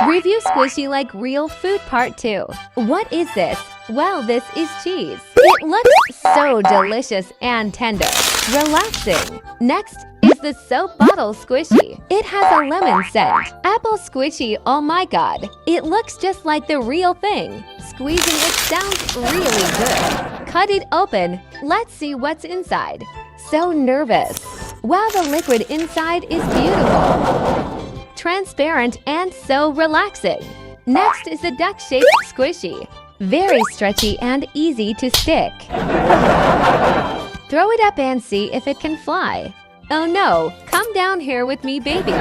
Review squishy like real food part 2. What is this? Well, this is cheese. It looks so delicious and tender. Relaxing. Next is the soap bottle squishy. It has a lemon scent. Apple squishy, oh my god. It looks just like the real thing. Squeezing it sounds really good. Cut it open. Let's see what's inside. So nervous. Wow, the liquid inside is beautiful. Transparent and so relaxing. Next is the duck-shaped squishy. Very stretchy and easy to stick. Throw it up and see if it can fly. Oh no, come down here with me, baby.